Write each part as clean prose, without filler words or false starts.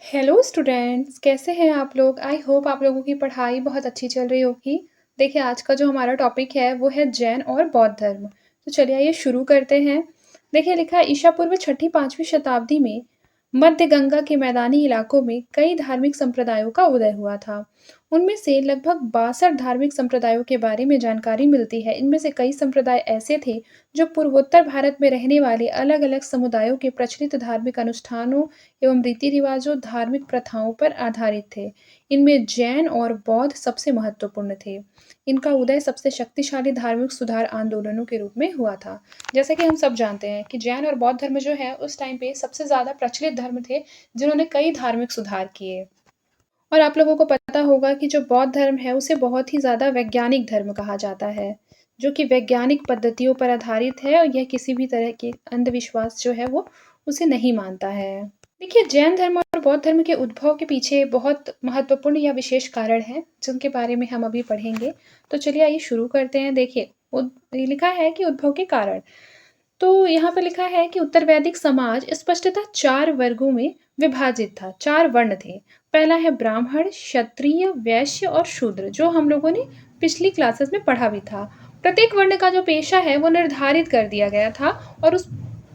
Hello students, कैसे हैं आप लोग? आई होप आप लोगों की पढ़ाई बहुत अच्छी चल रही होगी। देखिए, आज का जो हमारा टॉपिक है वो है जैन और बौद्ध धर्म। तो चलिए आइए शुरू करते हैं। देखिए, लिखा है ईसा पूर्व छठी 5वीं शताब्दी में मध्य गंगा के मैदानी इलाकों में कई धार्मिक संप्रदायों का उदय हुआ था। उनमें से लगभग 62 धार्मिक संप्रदायों के बारे में जानकारी मिलती है। इनमें से कई संप्रदाय ऐसे थे जो पूर्वोत्तर भारत में रहने वाले अलग-अलग समुदायों के प्रचलित धार्मिक अनुष्ठानों एवं रीति-रिवाजों, धार्मिक प्रथाओं पर आधारित थे। इनमें जैन और बौद्ध सबसे महत्वपूर्ण थे। इनका उदय सबसे शक्तिशाली धार्मिक सुधार आंदोलनों के रूप में हुआ था। जैसा कि हम सब जानते हैं कि जैन और बौद्ध धर्म जो है उस टाइम पे सबसे ज़्यादा प्रचलित धर्म थे, जिन्होंने कई धार्मिक सुधार किए। और आप लोगों को पता होगा कि जो बौद्ध धर्म है उसे बहुत ही ज़्यादा वैज्ञानिक धर्म कहा जाता है, जो कि वैज्ञानिक पद्धतियों पर आधारित है और यह किसी भी तरह के अंधविश्वास जो है वो उसे नहीं मानता है। देखिए, जैन धर्म और बौद्ध धर्म के उद्भव के पीछे बहुत महत्वपूर्ण या विशेष कारण हैं, जिनके बारे में हम अभी पढ़ेंगे। तो चलिए आइए शुरू करते हैं। देखिए, ये लिखा है कि उद्भव के कारण। तो यहाँ पे लिखा है कि उत्तर वैदिक समाज स्पष्टतः 4 वर्गों में विभाजित था, 4 वर्ण थे। पहला है ब्राह्मण, क्षत्रिय, वैश्य और शूद्र, जो हम लोगों ने पिछली क्लासेस में पढ़ा भी था। प्रत्येक वर्ण का जो पेशा है वो निर्धारित कर दिया गया था और उस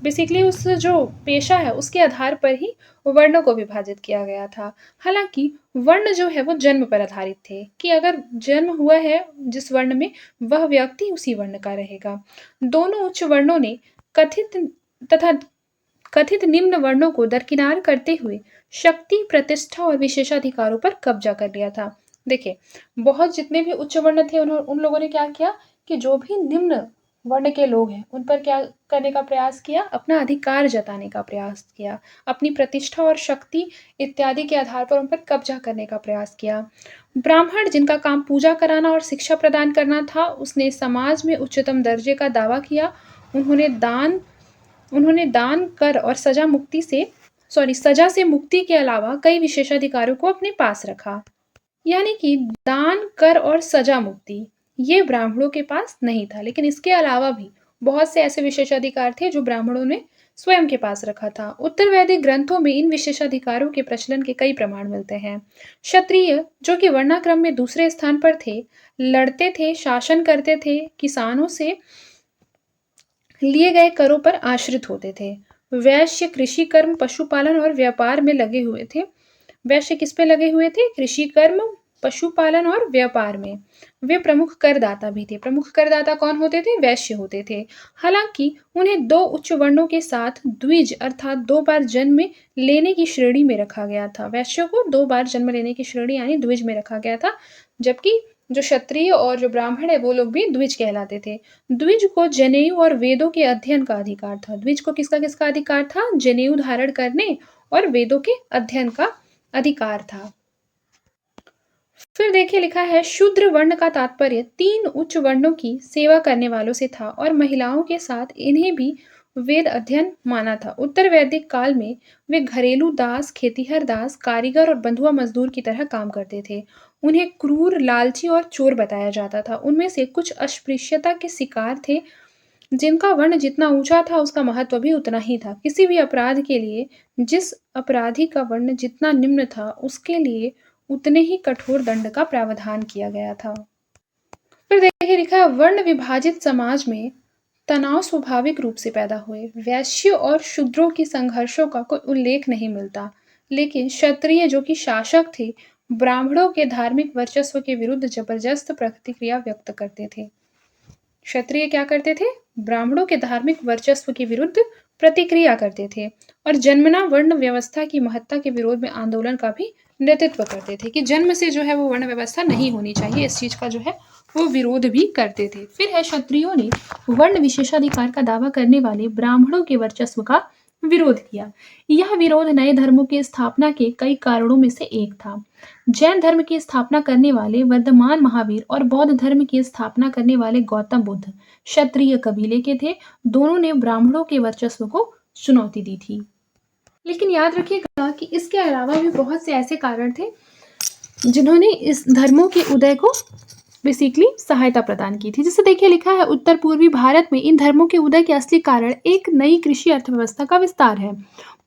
जो पेशा है उसके आधार पर ही वर्णों को विभाजित किया गया था। हालाँकि वर्ण जो है वो जन्म पर आधारित थे कि अगर जन्म हुआ है जिस वर्ण में, वह व्यक्ति उसी वर्ण का रहेगा। दोनों उच्च वर्णों ने कथित तथा कथित निम्न वर्णों को दरकिनार करते हुए शक्ति, प्रतिष्ठा और विशेषाधिकारों पर कब्जा कर लिया था। देखिए, बहुत जितने भी उच्च वर्ण थे उन लोगों ने क्या किया कि जो भी निम्न वर्ण के लोग हैं उन पर क्या करने का प्रयास किया, अपना अधिकार जताने का प्रयास किया, अपनी प्रतिष्ठा और शक्ति इत्यादि के आधार पर उन पर कब्जा करने का प्रयास किया। ब्राह्मण, जिनका काम पूजा कराना और शिक्षा प्रदान करना था, उसने समाज में उच्चतम दर्जे का दावा किया। उन्होंने दान उन्होंने दान, कर और सजा से मुक्ति के अलावा कई विशेषाधिकारों को अपने पास रखा। यानी कि दान, कर और सजा मुक्ति ये ब्राह्मणों के पास नहीं था, लेकिन इसके अलावा भी बहुत से ऐसे विशेषाधिकार थे जो ब्राह्मणों ने स्वयं के पास रखा था। उत्तर वैदिक ग्रंथों में इन विशेषाधिकारों के प्रचलन के कई प्रमाण मिलते हैं। क्षत्रिय, जो कि वर्णाक्रम में दूसरे स्थान पर थे, लड़ते थे, शासन करते थे, किसानों से लिए गए करों पर आश्रित होते थे। वैश्य कृषि कर्म, पशुपालन और व्यापार में लगे हुए थे। वैश्य किस पे लगे हुए थे? कृषि कर्म, पशुपालन और व्यापार में। वे प्रमुख करदाता भी थे। प्रमुख करदाता कौन होते थे? वैश्य होते थे। हालांकि उन्हें 2 उच्च वर्णों के साथ द्विज अर्थात 2 बार जन्म लेने की श्रेणी में रखा गया था। वैश्यों को 2 बार जन्म लेने की श्रेणी यानी द्विज में रखा गया था, जबकि जो क्षत्रिय और जो ब्राह्मण है वो लोग भी द्विज कहलाते थे। द्विज को जनेऊ और वेदों के अध्ययन का अधिकार था। द्विज को किसका किसका अधिकार था? जनेऊ धारण करने और वेदों के अध्ययन का अधिकार था। फिर देखिए, लिखा है शूद्र वर्ण का तात्पर्य 3 उच्च वर्णों की सेवा करने वालों से था और महिलाओं के साथ इन्हें भी वेद अध्ययन माना था। उत्तर वैदिक काल में वे घरेलू दास, खेतीहर दास, कारीगर और बंधुआ मजदूर की तरह काम करते थे। उन्हें क्रूर, लालची और चोर बताया जाता था। उनमें से कुछ अस्पृश्यता के शिकार थे। जिनका वर्ण जितना ऊंचा था उसका महत्व भी उतना ही था। किसी भी अपराध के लिए जिस अपराधी का वर्ण जितना निम्न था उसके लिए उतने ही कठोर दंड का प्रावधान किया गया था। फिर देखिए, लिखा है वर्ण विभाजित समाज में तनाव स्वाभाविक रूप से पैदा हुए। वैश्यों और शूद्रों की संघर्षों का कोई उल्लेख नहीं मिलता, लेकिन क्षत्रिय, जो कि शासक थे, ब्राह्मणों के धार्मिक वर्चस्व के विरुद्ध जबरदस्त प्रतिक्रिया व्यक्त करते थे। क्षत्रिय क्या करते थे? ब्राह्मणों के धार्मिक वर्चस्व के विरुद्ध प्रतिक्रिया करते थे और जन्मना वर्ण व्यवस्था की महत्ता के विरोध में आंदोलन का भी नेतृत्व करते थे कि जन्म से जो है वो वर्ण व्यवस्था नहीं होनी चाहिए। इस चीज का जो है वो विरोध भी करते थे। फिर है क्षत्रियों ने वर्ण विशेषाधिकार का दावा करने वाले ब्राह्मणों के वर्चस्व का विरोध किया। यह विरोध नए धर्मों की स्थापना के कई कारणों में से एक था। जैन धर्म की स्थापना करने वाले वर्धमान महावीर और बौद्ध धर्म की स्थापना करने वाले गौतम बुद्ध क्षत्रिय कबीले के थे। दोनों ने ब्राह्मणों के वर्चस्व को चुनौती दी थी। लेकिन याद रखिएगा कि इसके अलावा भी बहुत से ऐसे कारण थे जिन्होंने इस धर्मों के उदय को बेसिकली सहायता प्रदान की थी। जैसे देखिए लिखा है उत्तर पूर्वी भारत में इन धर्मों के उदय के असली कारण एक नई कृषि अर्थव्यवस्था का विस्तार है।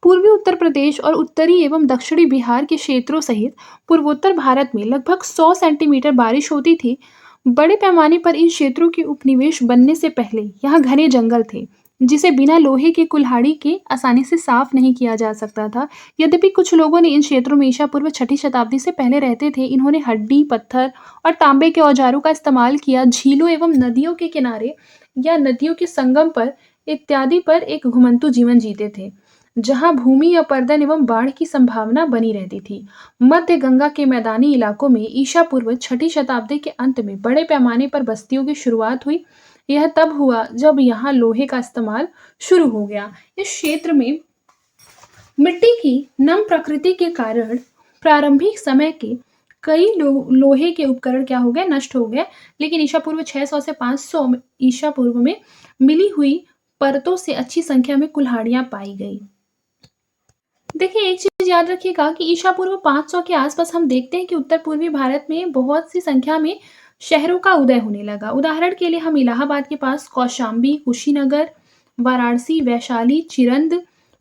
पूर्वी उत्तर प्रदेश और उत्तरी एवं दक्षिणी बिहार के क्षेत्रों सहित पूर्वोत्तर भारत में लगभग 100 सेंटीमीटर बारिश होती थी। बड़े पैमाने पर इन क्षेत्रों के उपनिवेश बनने से पहले यहाँ घने जंगल थे, जिसे बिना लोहे के कुल्हाड़ी के आसानी से साफ नहीं किया जा सकता था। यद्यपि कुछ लोगों ने इन क्षेत्रों में ईसा पूर्व छठी शताब्दी से पहले रहते थे, इन्होंने हड्डी, पत्थर और तांबे के औजारों का इस्तेमाल किया। झीलों एवं नदियों के किनारे या नदियों के संगम पर इत्यादि पर एक घुमंतु जीवन जीते थे, जहां भूमि अपरदन एवं बाढ़ की संभावना बनी रहती थी। मध्य गंगा के मैदानी इलाकों में ईसा पूर्व छठी शताब्दी के अंत में बड़े पैमाने पर बस्तियों की शुरुआत हुई। यह तब हुआ जब यहाँ लोहे का इस्तेमाल शुरू हो गया। इस क्षेत्र में मिट्टी की नम प्रकृति के कारण प्रारंभिक समय के कई लोहे के उपकरण क्या हो गए, नष्ट हो गए। लेकिन ईसा पूर्व 600 से 500 ईसा पूर्व में मिली हुई परतों से अच्छी संख्या में कुल्हाड़ियां पाई गई। देखिए एक चीज याद रखिएगा कि ईसा पूर्व 500 के आसपास हम देखते हैं कि उत्तर पूर्वी भारत में बहुत सी संख्या में शहरों का उदय होने लगा। उदाहरण के लिए हम इलाहाबाद के पास कौशाम्बी, कुशीनगर, वाराणसी, वैशाली, चिरंद,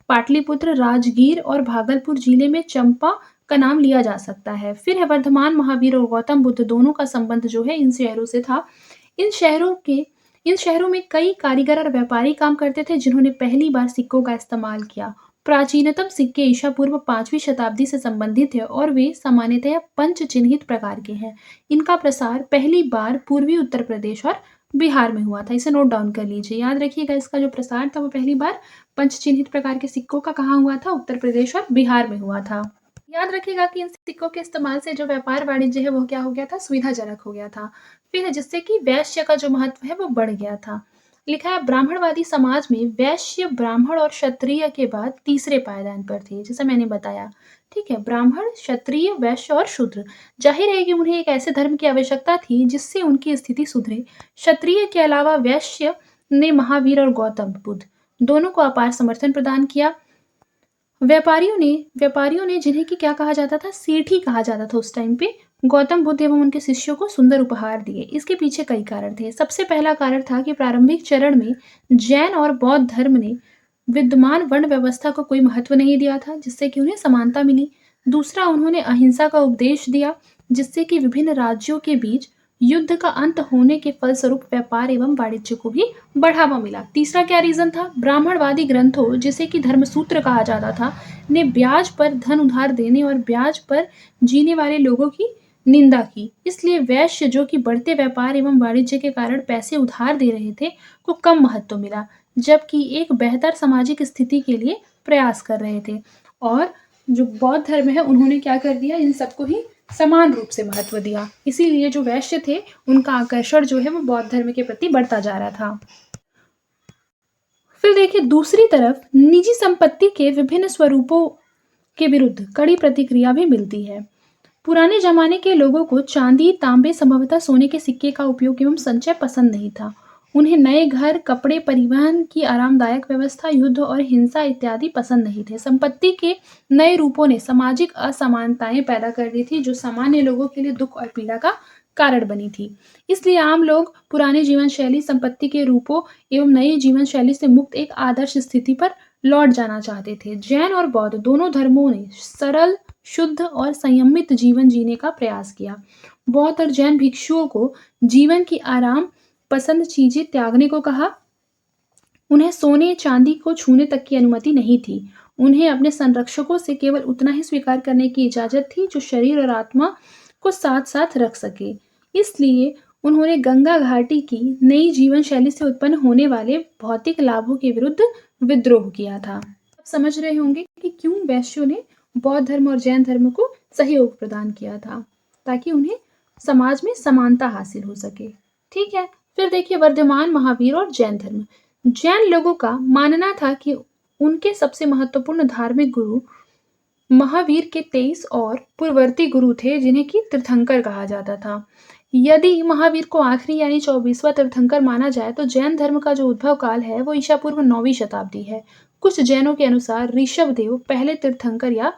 पाटलिपुत्र, राजगीर और भागलपुर जिले में चंपा का नाम लिया जा सकता है। फिर है वर्धमान, महावीर और गौतम बुद्ध दोनों का संबंध जो है इन शहरों से था। इन शहरों में कई कारीगर और व्यापारी काम करते थे, जिन्होंने पहली बार सिक्कों का इस्तेमाल किया। प्राचीनतम सिक्के ईसा पूर्व 5वीं शताब्दी से संबंधित है और वे सामान्यतया पंच चिन्हित प्रकार के हैं। इनका प्रसार पहली बार पूर्वी उत्तर प्रदेश और बिहार में हुआ था। इसे नोट डाउन कर लीजिए, याद रखिएगा इसका जो प्रसार था वो पहली बार पंच चिन्हित प्रकार के सिक्कों का कहाँ हुआ था, उत्तर प्रदेश और बिहार में हुआ था। याद रखिएगा कि इन सिक्कों के इस्तेमाल से जो व्यापार वाणिज्य है वो क्या हो गया था, सुविधाजनक हो गया था। फिर जिससे कि वैश्य का जो महत्व है वो बढ़ गया था। लिखा है ब्राह्मणवादी समाज में वैश्य ब्राह्मण और क्षत्रिय के बाद तीसरे पायदान पर थे, जैसे मैंने बताया। ठीक है, ब्राह्मण, क्षत्रिय, वैश्य और शूद्र। जाहिर है कि उन्हें एक ऐसे धर्म की आवश्यकता थी जिससे उनकी स्थिति सुधरे। क्षत्रिय के अलावा वैश्य ने महावीर और गौतम बुद्ध दोनों को अपार समर्थन प्रदान किया। व्यापारियों ने जिन्हें कि क्या कहा जाता था, सेठी कहा जाता था उस टाइम पे, गौतम बुद्ध एवं उनके शिष्यों को सुंदर उपहार दिए। इसके पीछे कई कारण थे। सबसे पहला कारण था कि प्रारंभिक चरण में जैन और बौद्ध धर्म ने विद्यमान वर्ण व्यवस्था को कोई महत्व नहीं दिया था, जिससे कि उन्हें समानता मिली। दूसरा, उन्होंने अहिंसा का उपदेश दिया, जिससे कि विभिन्न राज्यों के बीच युद्ध का अंत होने के फलस्वरूप व्यापार एवं वाणिज्य को भी बढ़ावा मिला। तीसरा क्या रीजन था, ब्राह्मणवादी ग्रंथों जिसे कि धर्मसूत्र कहा जाता था ने ब्याज पर धन उधार देने और ब्याज पर जीने वाले लोगों की निंदा की। इसलिए वैश्य जो कि बढ़ते व्यापार एवं वाणिज्य के कारण पैसे उधार दे रहे थे को कम महत्व मिला, जबकि एक बेहतर सामाजिक स्थिति के लिए प्रयास कर रहे थे। और जो बौद्ध धर्म है उन्होंने क्या कर दिया, इन सबको ही समान रूप से महत्व दिया। इसीलिए जो वैश्य थे उनका आकर्षण जो है वो बौद्ध धर्म के प्रति बढ़ता जा रहा था। फिर देखिए दूसरी तरफ निजी संपत्ति के विभिन्न स्वरूपों के विरुद्ध कड़ी प्रतिक्रिया भी मिलती है। पुराने जमाने के लोगों को चांदी, तांबे, संभवतः सोने के सिक्के का उपयोग एवं संचय पसंद नहीं था। उन्हें नए घर, कपड़े, परिवहन की आरामदायक व्यवस्था, युद्ध और हिंसा इत्यादि पसंद नहीं थे। संपत्ति के नए रूपों ने सामाजिक असमानताएं पैदा कर दी थी, जो सामान्य लोगों के लिए दुख और पीड़ा का कारण बनी थी। इसलिए आम लोग पुराने जीवन शैली, संपत्ति के रूपों एवं नई जीवन शैली से मुक्त एक आदर्श स्थिति पर लौट जाना चाहते थे। जैन और बौद्ध दोनों धर्मों ने सरल, शुद्ध और संयमित जीवन जीने का प्रयास किया। बौद्ध और जैन भिक्षुओं को जीवन की आराम पसंद चीजें त्यागने को कहा। उन्हें सोने चांदी को छूने तक की अनुमति नहीं थी। उन्हें अपने संरक्षकों से केवल उतना ही स्वीकार करने की इजाजत थी जो शरीर और आत्मा को साथ साथ रख सके। इसलिए उन्होंने गंगा घाटी की नई जीवन शैली से उत्पन्न होने वाले भौतिक लाभों के विरुद्ध विद्रोह किया था। आप समझ रहे होंगे कि क्यों वैश्यों ने बौद्ध धर्म और जैन धर्म को सहयोग प्रदान किया था, ताकि उन्हें समाज में समानता हासिल हो सके। ठीक है, फिर देखिए वर्धमान, महावीर और जैन धर्म। जैन लोगों का मानना था कि उनके सबसे महत्वपूर्ण धार्मिक गुरु महावीर के 23 और पूर्ववर्ती गुरु थे, जिन्हें कि तीर्थंकर कहा जाता था। यदि महावीर को आखिरी यानी 24वां तीर्थंकर माना जाए तो जैन धर्म का जो उद्भव काल है वो ईसा पूर्व 9वीं शताब्दी है। कुछ जैनों के अनुसार ऋषभ देव पहले तीर्थंकर या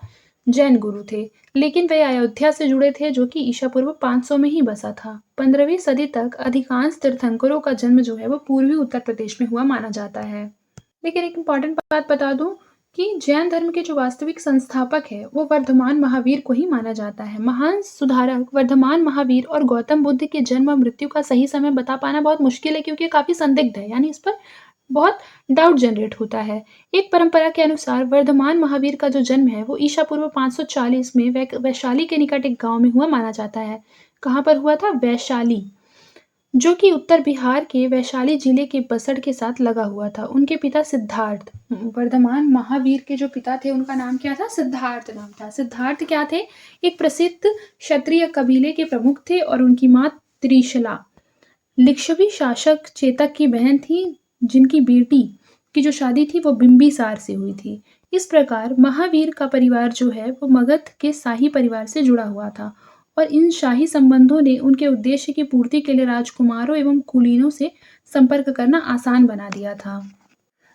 जैन गुरु थे, लेकिन वे अयोध्या से जुड़े थे जो कि ईसा पूर्व 500 में ही बसा था। 15वीं सदी तक अधिकांश तीर्थंकरों का जन्म जो है वो पूर्वी उत्तर प्रदेश में हुआ माना जाता है। लेकिन एक इम्पॉर्टेंट बात बता दूं कि जैन धर्म के जो वास्तविक संस्थापक है वो वर्धमान महावीर को ही माना जाता है। महान सुधारक वर्धमान महावीर और गौतम बुद्ध के जन्म और मृत्यु का सही समय बता पाना बहुत मुश्किल है, क्योंकि ये काफी संदिग्ध है, यानी इस पर बहुत डाउट जनरेट होता है। एक परंपरा के अनुसार वर्धमान महावीर का जो जन्म है वो ईसा पूर्व 540 में वैशाली के निकट एक गांव में हुआ माना जाता है। कहाँ पर हुआ था? वैशाली, जो कि उत्तर बिहार के वैशाली जिले के बसड़ के साथ लगा हुआ था। उनके पिता सिद्धार्थ, वर्धमान महावीर के जो पिता थे उनका नाम क्या था? सिद्धार्थ नाम था। सिद्धार्थ क्या थे? एक प्रसिद्ध क्षत्रिय कबीले के प्रमुख थे और उनकी मां त्रिशला लिच्छवी शासक चेतक की बहन थी, जिनकी बेटी की जो शादी थी वो बिंबिसार से हुई थी। इस प्रकार महावीर का परिवार जो है वो मगध के शाही परिवार से जुड़ा हुआ था और इन शाही संबंधों ने उनके उद्देश्य की पूर्ति के लिए राजकुमारों एवं कुलीनों से संपर्क करना आसान बना दिया था।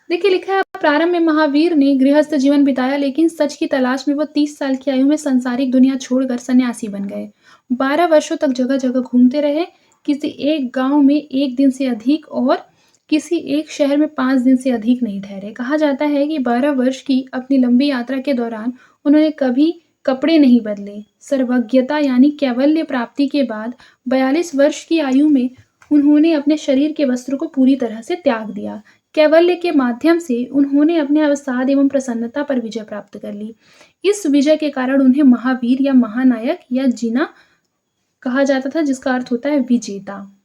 देखिए लिखा है, प्रारंभ में महावीर ने गृहस्थ जीवन बिताया, लेकिन सच की तलाश में वो 30 साल की आयु में सांसारिक दुनिया छोड़कर सन्यासी बन गए। 12 वर्षों तक जगह जगह घूमते रहे, किसी एक गांव में 1 दिन से अधिक और किसी एक शहर में 5 दिन से अधिक नहीं ठहरे। कहा जाता है कि 12 वर्ष की अपनी लंबी यात्रा के दौरान उन्होंने कभी कपड़े नहीं बदले। सर्वज्ञता यानी कैवल्य प्राप्ति के बाद 42 वर्ष की आयु में उन्होंने अपने शरीर के वस्त्र को पूरी तरह से त्याग दिया। कैवल्य के माध्यम से उन्होंने अपने अवसाद एवं प्रसन्नता पर विजय प्राप्त कर ली। इस विजय के कारण उन्हें महावीर या महानायक या जिना कहा जाता था, जिसका अर्थ होता है विजेता।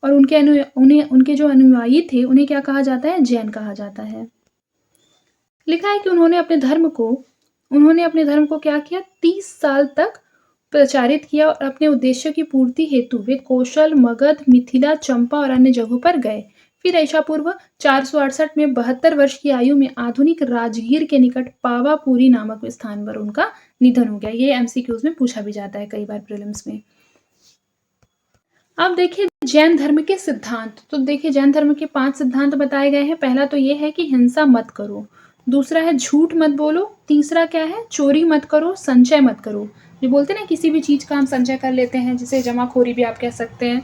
और उनके जो अनुयायी थे उन्हें क्या कहा जाता है? जैन कहा जाता है। लिखा है कि उन्होंने अपने धर्म को क्या किया? 30 साल तक प्रचारित किया और अपने उद्देश्य की पूर्ति हेतु वे कौशल, मगध, मिथिला, चंपा और अन्य जगहों पर गए। फिर ईसा पूर्व 468 में 72 वर्ष की आयु में आधुनिक राजगीर के निकट पावापुरी नामक स्थान पर उनका निधन हो गया। ये एमसीक्यूज में पूछा भी जाता है कई बार प्रीलिम्स में। अब देखिए जैन धर्म के सिद्धांत। तो देखिए जैन धर्म के 5 सिद्धांत बताए गए हैं। पहला तो ये है कि हिंसा मत करो, दूसरा है झूठ मत बोलो, तीसरा क्या है? चोरी मत करो, संचय मत करो। जो बोलते हैं ना किसी भी चीज का हम संचय कर लेते हैं, जिसे जमाखोरी भी आप कह सकते हैं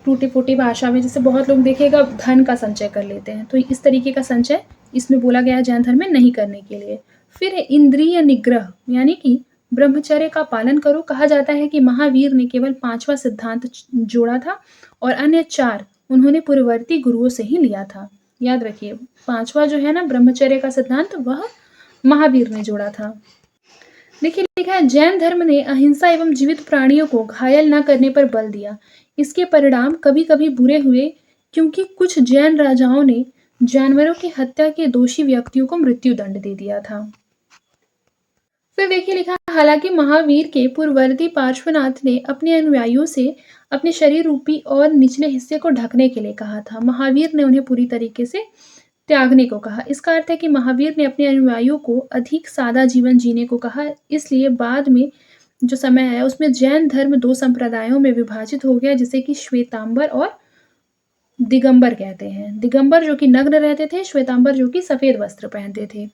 टूटी फूटी भाषा में। जैसे बहुत लोग देखिएगा धन का संचय कर लेते हैं, तो इस तरीके का संचय इसमें बोला गया है जैन धर्म में नहीं करने के लिए। फिर है इंद्रिय निग्रह, यानी कि ब्रह्मचर्य का पालन करो। कहा जाता है कि महावीर ने केवल 5वां सिद्धांत जोड़ा था और अन्य 4 उन्होंने पूर्ववर्ती गुरुओं से ही लिया था। याद रखिए 5वां जो है ना ब्रह्मचर्य का सिद्धांत, वह महावीर ने जोड़ा था। देखिए लिखा है, जैन धर्म ने अहिंसा एवं जीवित प्राणियों को घायल न करने पर बल दिया। इसके परिणाम कभी कभी बुरे हुए, क्योंकि कुछ जैन राजाओं ने जानवरों की हत्या के दोषी व्यक्तियों को मृत्यु दंड दे दिया था। फिर देखिए लिखा, हालांकि महावीर के पूर्ववर्ती पार्श्वनाथ ने अपने अनुयायियों से अपने शरीर रूपी और निचले हिस्से को ढकने के लिए कहा था। महावीर ने उन्हें पूरी तरीके से त्यागने को कहा। इसका अर्थ है कि महावीर ने अपने अनुयायियों को अधिक सादा जीवन जीने को कहा। इसलिए बाद में जो समय आया उसमें जैन धर्म 2 संप्रदायों में विभाजित हो गया, जिसे कि श्वेतांबर और दिगंबर कहते हैं। दिगंबर जो कि नग्न रहते थे, श्वेतांबर जो कि सफेद वस्त्र पहनते थे।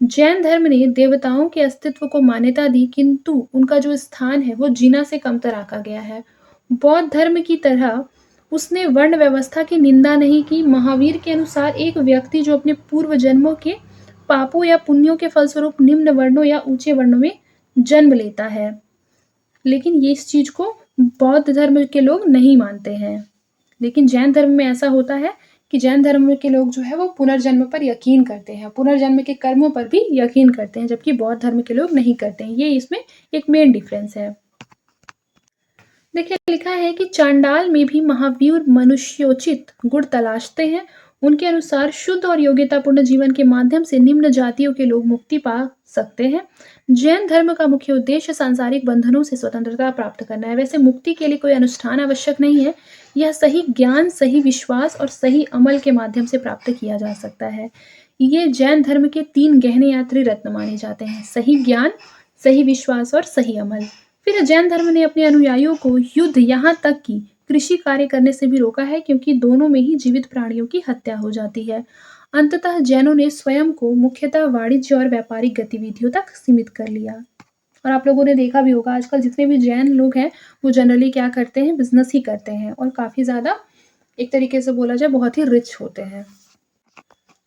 जैन धर्म ने देवताओं के अस्तित्व को मान्यता दी, किंतु उनका जो स्थान है वो जिना से कमतर आंका गया है। बौद्ध धर्म की तरह उसने वर्ण व्यवस्था की निंदा नहीं की। महावीर के अनुसार एक व्यक्ति जो अपने पूर्व जन्मों के पापों या पुण्यों के फलस्वरूप निम्न वर्णों या ऊंचे वर्णों में जन्म लेता है, लेकिन ये इस चीज को बौद्ध धर्म के लोग नहीं मानते हैं। लेकिन जैन धर्म में ऐसा होता है कि जैन धर्म के लोग जो है वो पुनर्जन्म पर यकीन करते हैं, पुनर्जन्म के कर्मों पर भी यकीन करते हैं, जबकि बौद्ध धर्म के लोग नहीं करते हैं। ये इसमें एक मेन डिफरेंस है। देखिए लिखा है कि चांडाल में भी महावीर मनुष्योचित गुण तलाशते हैं। उनके अनुसार शुद्ध और योग्यतापूर्ण जीवन के माध्यम से निम्न जातियों के लोग मुक्ति पा सकते हैं। जैन धर्म का मुख्य उद्देश्य सांसारिक बंधनों से स्वतंत्रता प्राप्त करना है। वैसे मुक्ति के लिए कोई अनुष्ठान आवश्यक नहीं है, यह सही ज्ञान, सही विश्वास और सही अमल के माध्यम से प्राप्त किया जा सकता है। ये जैन धर्म के 3 गहने यात्री रत्न माने जाते हैं: सही ज्ञान, सही विश्वास और सही अमल। फिर जैन धर्म ने अपने अनुयायियों को युद्ध, यहाँ तक कि कृषि कार्य करने से भी रोका है, क्योंकि दोनों में ही जीवित प्राणियों की हत्या हो जाती है। अंततः जैनों ने स्वयं को मुख्यतः वाणिज्य और व्यापारिक गतिविधियों तक सीमित कर लिया। और आप लोगों ने देखा भी होगा आजकल जितने भी जैन लोग हैं, वो जनरली क्या करते हैं, बिज़नेस ही करते हैं और काफ़ी ज़्यादा एक तरीके से बोला जाए बहुत ही रिच होते हैं।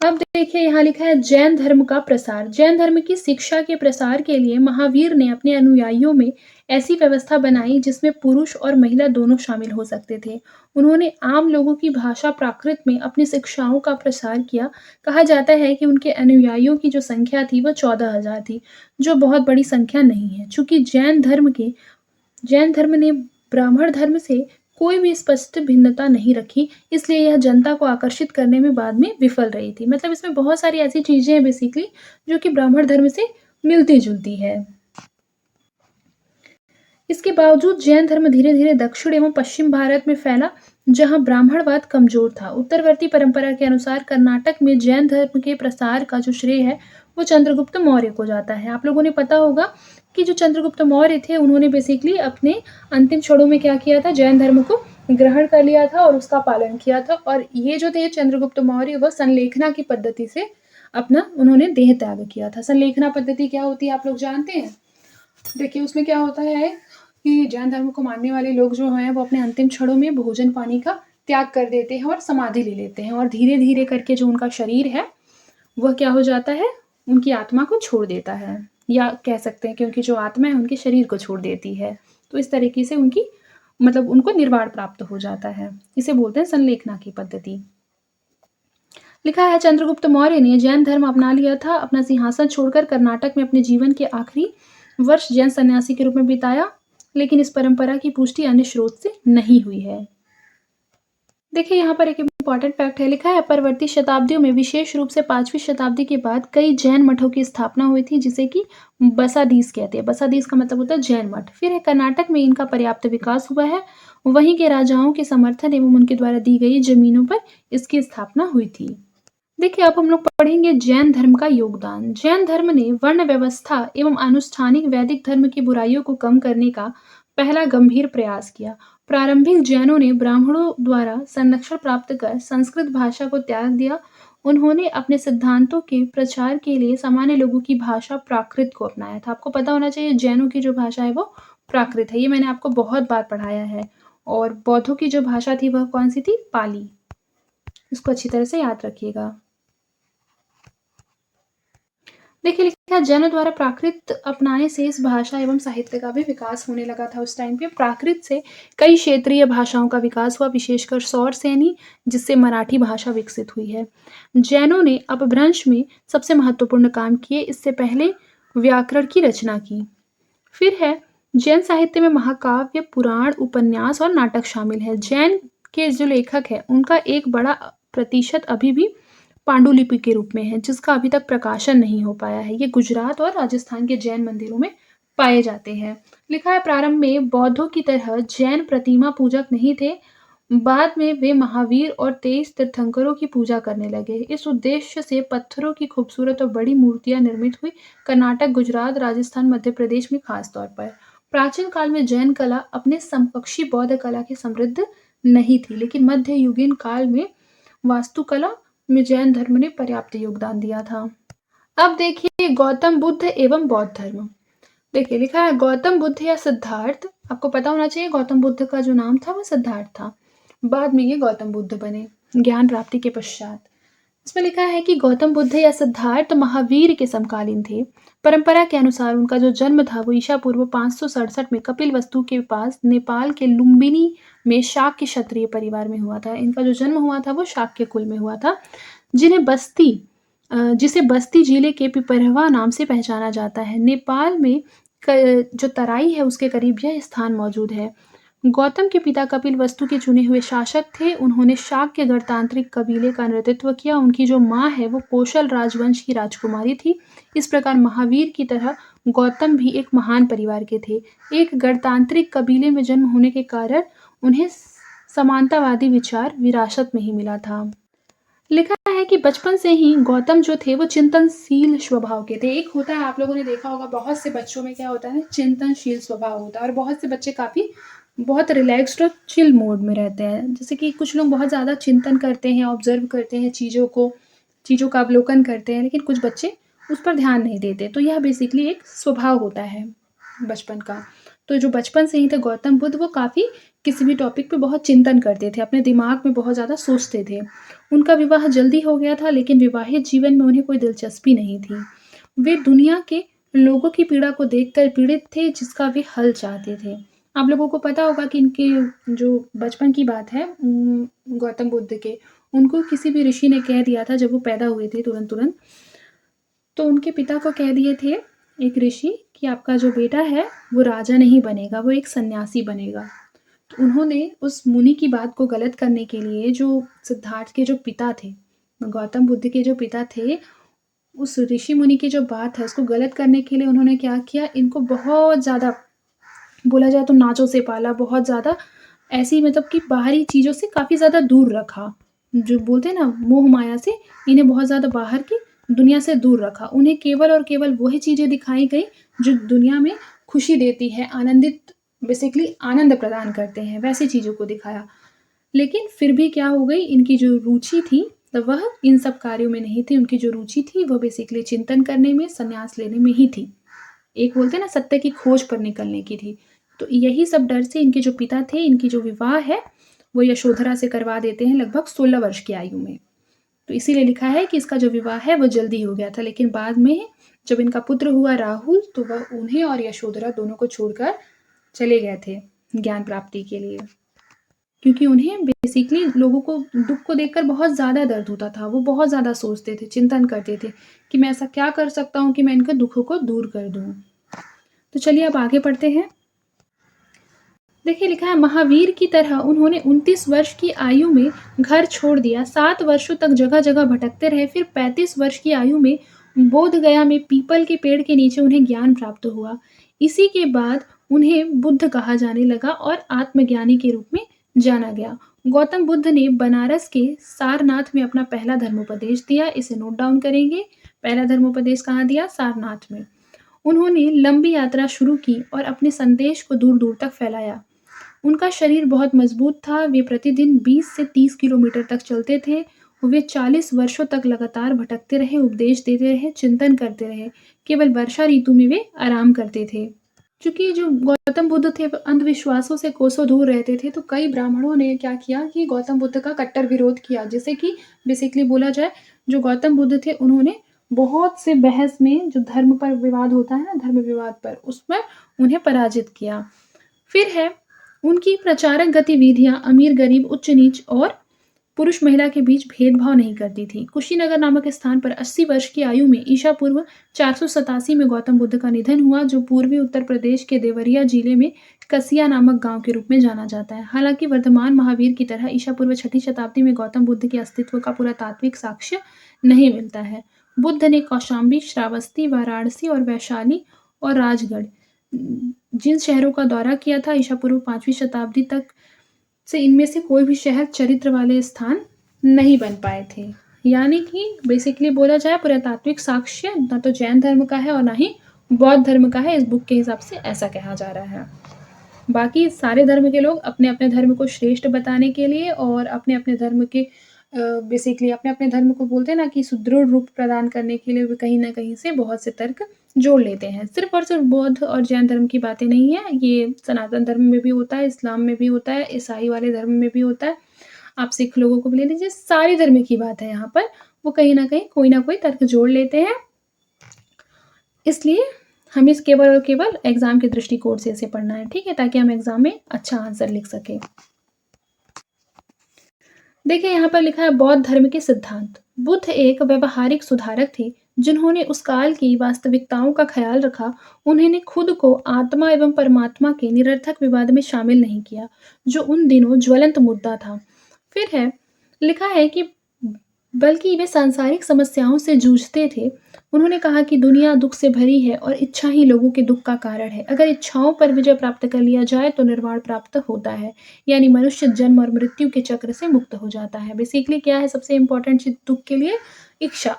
अब देखिए यहाँ लिखा है जैन धर्म का प्रसार। जैन धर्म की शिक्षा के प्रसार के लिए महावीर ने अपने अनुयायियों में ऐसी व्यवस्था बनाई जिसमें पुरुष और महिला दोनों शामिल हो सकते थे। उन्होंने आम लोगों की भाषा प्राकृत में अपनी शिक्षाओं का प्रसार किया। कहा जाता है कि उनके अनुयायियों की जो संख्या थी वह 14,000 थी, जो बहुत बड़ी संख्या नहीं है। चूंकि जैन धर्म ने ब्राह्मण धर्म से कोई भी स्पष्ट भिन्नता नहीं रखी, इसलिए यह जनता को आकर्षित करने में बाद में विफल रही थी। मतलब इसमें बहुत सारी ऐसी चीज़ें हैं बेसिकली जो कि ब्राह्मण धर्म से मिलती-जुलती है। इसके बावजूद जैन धर्म धीरे-धीरे दक्षिण एवं पश्चिम भारत में फैला, जहाँ ब्राह्मणवाद कमजोर था। उत्तरवर्ती परंपरा के अनुसार कर्नाटक में जैन धर्म के प्रसार का जो श्रेय है, वो चंद्रगुप्त मौर्य को जाता है। आप लोगों ने पता होगा कि जो चंद्रगुप्त मौर्य थे, उन्होंने बेसिकली अपने अंतिम क्षणों में क्या किया था, जैन धर्म को ग्रहण कर लिया था और उसका पालन किया था। और ये जो थे चंद्रगुप्त मौर्य, वह संलेखना की पद्धति से अपना उन्होंने देह त्याग किया था। संलेखना पद्धति क्या होती है आप लोग जानते हैं? देखिए उसमें क्या होता है कि जैन धर्म को मानने वाले लोग जो हैं वो अपने अंतिम क्षणों में भोजन पानी का त्याग कर देते हैं और समाधि ले लेते हैं और धीरे-धीरे करके जो उनका शरीर है, वह क्या हो जाता है, उनकी आत्मा को छोड़ देता है। या कह सकते हैं कि उनकी जो आत्मा है उनके शरीर को छोड़ देती है। तो इस तरीके से उनकी मतलब उनको निर्वाण प्राप्त हो जाता है। इसे बोलते हैं संलेखना की पद्धति। लिखा है चंद्रगुप्त मौर्य ने जैन धर्म अपना लिया था। अपना सिंहासन छोड़कर कर्नाटक में अपने जीवन के आखिरी वर्ष जैन सन्यासी के रूप में बिताया, लेकिन इस परंपरा की पुष्टि अन्य स्रोत से नहीं हुई है। देखिए यहाँ पर एक इम्पॉर्टेंट फैक्ट है, लिखा है परवर्ती शताब्दियों में विशेष रूप से 5वीं शताब्दी के बाद कई जैन मठों की स्थापना हुई थी, जिसे कि बसादीस कहते हैं। बसादीस का मतलब होता है जैन मठ। फिर है कर्नाटक में इनका पर्याप्त विकास हुआ है। वहीं के राजाओं के समर्थन एवं उनके द्वारा दी गई जमीनों पर इसकी स्थापना हुई थी। देखिए अब हम लोग पढ़ेंगे जैन धर्म का योगदान। जैन धर्म ने वर्ण व्यवस्था एवं आनुष्ठानिक वैदिक धर्म की बुराइयों को कम करने का पहला गंभीर प्रयास किया। प्रारंभिक जैनों ने ब्राह्मणों द्वारा संरक्षण प्राप्त कर संस्कृत भाषा को त्याग दिया। उन्होंने अपने सिद्धांतों के प्रचार के लिए सामान्य लोगों की भाषा प्राकृत को अपनाया था। आपको पता होना चाहिए जैनों की जो भाषा है वो प्राकृत है। ये मैंने आपको बहुत बार पढ़ाया है। और बौद्धों की जो भाषा थी वह कौन सी थी? पाली। इसको अच्छी तरह से याद रखिएगा। देखिए लिखा है जैनों द्वारा प्राकृत अपनाने से इस भाषा एवं साहित्य का भी विकास होने लगा था। उस टाइम पे प्राकृत से कई क्षेत्रीय भाषाओं का विकास हुआ, विशेषकर सौरसेनी, जिससे मराठी भाषा विकसित हुई है। जैनों ने अपभ्रंश में सबसे महत्वपूर्ण काम किए, इससे पहले व्याकरण की रचना की। फिर है जैन साहित्य में महाकाव्य, पुराण, उपन्यास और नाटक शामिल है। जैन के जो लेखक है उनका एक बड़ा प्रतिशत अभी भी पांडुलिपि के रूप में है, जिसका अभी तक प्रकाशन नहीं हो पाया है। ये गुजरात और राजस्थान के जैन मंदिरों में पाए जाते हैं। लिखा है प्रारंभ में बौद्धों की तरह जैन प्रतिमा पूजक नहीं थे। बाद में वे महावीर और 23 तीर्थंकरों की पूजा करने लगे। इस उद्देश्य से पत्थरों की खूबसूरत और बड़ी मूर्तियां निर्मित हुई। कर्नाटक, गुजरात, राजस्थान, मध्य प्रदेश में खास तौर पर। प्राचीन काल में जैन कला अपने समकक्षी बौद्ध कला के समृद्ध नहीं थी, लेकिन मध्ययुगीन काल में वास्तुकला में जैन धर्म ने पर्याप्त योगदान दिया था। अब देखिए गौतम बुद्ध एवं बौद्ध धर्म। देखिए लिखा है गौतम बुद्ध या सिद्धार्थ। आपको पता होना चाहिए गौतम बुद्ध का जो नाम था वो सिद्धार्थ था। बाद में ये गौतम बुद्ध बने ज्ञान प्राप्ति के पश्चात। इसमें लिखा है कि गौतम बुद्ध या सिद्धार्थ महावीर के समकालीन थे। परंपरा के अनुसार उनका जो जन्म था वो ईसा पूर्व 567 में कपिलवस्तु के पास नेपाल के लुम्बिनी में शाक्य क्षत्रिय परिवार में हुआ था। इनका जो जन्म हुआ था वो शाक्य कुल में हुआ था, जिसे बस्ती जिले के पिपरहवा नाम से पहचाना जाता है। नेपाल में जो तराई है उसके करीब यह स्थान मौजूद है। गौतम के पिता कपिलवस्तु के चुने हुए शासक थे। उन्होंने शाक्य गणतांत्रिक कबीले का नेतृत्व किया। उनकी जो माँ है वो कौशल राजवंश की राजकुमारी थी। इस प्रकार महावीर की तरह गौतम भी एक महान परिवार के थे। एक गणतांत्रिक कबीले में जन्म होने के कारण उन्हें समानतावादी विचार विरासत में ही मिला था। लिखा है कि बचपन से ही गौतम जो थे वो चिंतनशील स्वभाव के थे। एक होता है, आप लोगों ने देखा होगा बहुत से बच्चों में क्या होता है ना, चिंतनशील स्वभाव होता है और बहुत से बच्चे काफ़ी बहुत रिलैक्स्ड और चिल मोड में रहते हैं। जैसे कि कुछ लोग बहुत ज़्यादा चिंतन करते हैं, ऑब्जर्व करते हैं चीज़ों का अवलोकन करते हैं, लेकिन कुछ बच्चे उस पर ध्यान नहीं देते। तो यह बेसिकली एक स्वभाव होता है बचपन का। तो जो बचपन से ही थे गौतम बुद्ध, वो काफ़ी किसी भी टॉपिक पे बहुत चिंतन करते थे, अपने दिमाग में बहुत ज़्यादा सोचते थे। उनका विवाह जल्दी हो गया था, लेकिन विवाहित जीवन में उन्हें कोई दिलचस्पी नहीं थी। वे दुनिया के लोगों की पीड़ा को देखकर पीड़ित थे, जिसका वे हल चाहते थे। आप लोगों को पता होगा कि इनके जो बचपन की बात है गौतम बुद्ध के, उनको किसी भी ऋषि ने कह दिया था जब वो पैदा हुए थे तुरंत-तुरंत, तो उनके पिता को कह दिए थे एक ऋषि कि आपका जो बेटा है वो राजा नहीं बनेगा, वो एक सन्यासी बनेगा। तो उन्होंने उस मुनि की बात को गलत करने के लिए जो सिद्धार्थ के जो पिता थे, गौतम बुद्ध के जो पिता थे, उस ऋषि मुनि की जो बात है उसको गलत करने के लिए उन्होंने क्या किया, इनको बहुत ज़्यादा बोला जाए तो नाचों से पाला, बहुत ज़्यादा ऐसी मतलब कि बाहरी चीज़ों से काफ़ी ज़्यादा दूर रखा। जो बोलते हैं ना मोह माया से, इन्हें बहुत ज़्यादा बाहर की दुनिया से दूर रखा। उन्हें केवल और केवल वही चीज़ें दिखाई गई जो दुनिया में खुशी देती है, आनंदित बेसिकली आनंद प्रदान करते हैं, वैसी चीज़ों को दिखाया। लेकिन फिर भी क्या हो गई, इनकी जो रुचि थी, तो वह इन सब कार्यों में नहीं थी। उनकी जो रुचि थी, वह बेसिकली चिंतन करने में, संन्यास लेने में ही थी। एक बोलते हैं ना सत्य की खोज पर निकलने की थी। तो यही सब डर से इनके जो पिता थे, इनकी जो विवाह है, वो यशोधरा से करवा देते हैं लगभग 16 वर्ष की आयु में। तो इसीलिए लिखा है कि इसका जो विवाह है वो जल्दी हो गया था, लेकिन बाद में जब इनका पुत्र हुआ राहुल, तो वह उन्हें और यशोधरा दोनों को छोड़कर चले गए थे ज्ञान प्राप्ति के लिए। क्योंकि उन्हें बेसिकली लोगों को दुःख को देखकर बहुत ज़्यादा दर्द होता था। वो बहुत ज़्यादा सोचते थे, चिंतन करते थे कि मैं ऐसा क्या कर सकता हूँ कि मैं इनके दुःखों को दूर कर दूँ। तो चलिए अब आगे पढ़ते हैं। देखिए लिखा है महावीर की तरह उन्होंने 29 वर्ष की आयु में घर छोड़ दिया, 7 वर्षों तक जगह-जगह भटकते रहे, फिर 35 वर्ष की आयु में बोध गया में पीपल के पेड़ के नीचे उन्हें ज्ञान प्राप्त हुआ। इसी के बाद उन्हें बुद्ध कहा जाने लगा और आत्मज्ञानी के रूप में जाना गया। गौतम बुद्ध ने बनारस के सारनाथ में अपना पहला धर्मोपदेश दिया, इसे नोट डाउन करेंगे। पहला धर्मोपदेश कहाँ दिया? सारनाथ में। उन्होंने लंबी यात्रा शुरू की और अपने संदेश को दूर-दूर तक फैलाया। उनका शरीर बहुत मजबूत था, वे प्रतिदिन 20 से 30 किलोमीटर तक चलते थे। वे 40 वर्षों तक लगातार भटकते रहे, उपदेश देते रहे, चिंतन करते रहे। केवल वर्षा ऋतु में वे आराम करते थे। चूँकि जो गौतम बुद्ध थे, वो अंधविश्वासों से कोसों दूर रहते थे, तो कई ब्राह्मणों ने क्या किया कि गौतम बुद्ध का कट्टर विरोध किया। जैसे कि बेसिकली बोला जाए, जो गौतम बुद्ध थे, उन्होंने बहुत से बहस में जो धर्म पर विवाद होता है ना, धर्म विवाद पर, उसमें उन्हें पराजित किया। फिर है उनकी प्रचारक गतिविधियां अमीर-गरीब, उच्च-नीच और पुरुष-महिला के बीच भेदभाव नहीं करती थी। कुशीनगर नामक स्थान पर 80 वर्ष की आयु में ईसा पूर्व 487 में गौतम बुद्ध का निधन हुआ, जो पूर्वी उत्तर प्रदेश के देवरिया जिले में कसिया नामक गांव के रूप में जाना जाता है। हालांकि वर्तमान महावीर की तरह ईसा पूर्व 6ठी शताब्दी में गौतम बुद्ध के अस्तित्व का पुरातात्विक साक्ष्य नहीं मिलता है। बुद्ध ने कौशाम्बी, श्रावस्ती, वाराणसी और वैशाली और राजगढ़ जिन शहरों का दौरा किया था ईसा पूर्व 5वीं शताब्दी तक से, इनमें से कोई भी शहर चरित्र वाले स्थान नहीं बन पाए थे। यानी कि बेसिकली बोला जाए पुरातात्विक साक्ष्य ना तो जैन धर्म का है और ना ही बौद्ध धर्म का है, इस बुक के हिसाब से ऐसा कहा जा रहा है। बाकी सारे धर्म के लोग अपने-अपने धर्म को श्रेष्ठ बताने के लिए और अपने-अपने धर्म के बेसिकली अपने-अपने धर्म को बोलते हैं ना कि सुदृढ़ रूप प्रदान करने के लिए वे कहीं न कहीं से बहुत से तर्क जोड़ लेते हैं। सिर्फ़ और सिर्फ़ बौद्ध और जैन धर्म की बातें नहीं हैं, ये सनातन धर्म में भी होता है, इस्लाम में भी होता है, ईसाई वाले धर्म में भी होता है। आप सिख लोगों को भी ले लीजिए, सारे धर्म की बात है यहाँ पर। वो कहीं न कहीं कोई न कोई तर्क जोड़ लेते हैं। इसलिए हमें इस केवल और केवल एग्ज़ाम के दृष्टिकोण से इसे पढ़ना है, ठीक है? ताकि हम एग्ज़ाम में अच्छा आंसर लिख सकें। देखिए यहाँ पर लिखा है बौद्ध धर्म के सिद्धांत। बुद्ध एक व्यावहारिक सुधारक थे, जिन्होंने उस काल की वास्तविकताओं का ख्याल रखा। उन्होंने खुद को आत्मा एवं परमात्मा के निरर्थक विवाद में शामिल नहीं किया, जो उन दिनों ज्वलंत मुद्दा था। फिर है लिखा है कि बल्कि वे सांसारिक समस्याओं से जूझते थे। उन्होंने कहा कि दुनिया दुख से भरी है और इच्छा ही लोगों के दुख का कारण है। अगर इच्छाओं पर विजय प्राप्त कर लिया जाए तो निर्वाण प्राप्त होता है, यानी मनुष्य जन्म और मृत्यु के चक्र से मुक्त हो जाता है। बेसिकली क्या है सबसे इम्पोर्टेंट चीज़ दुख के लिए? इच्छा।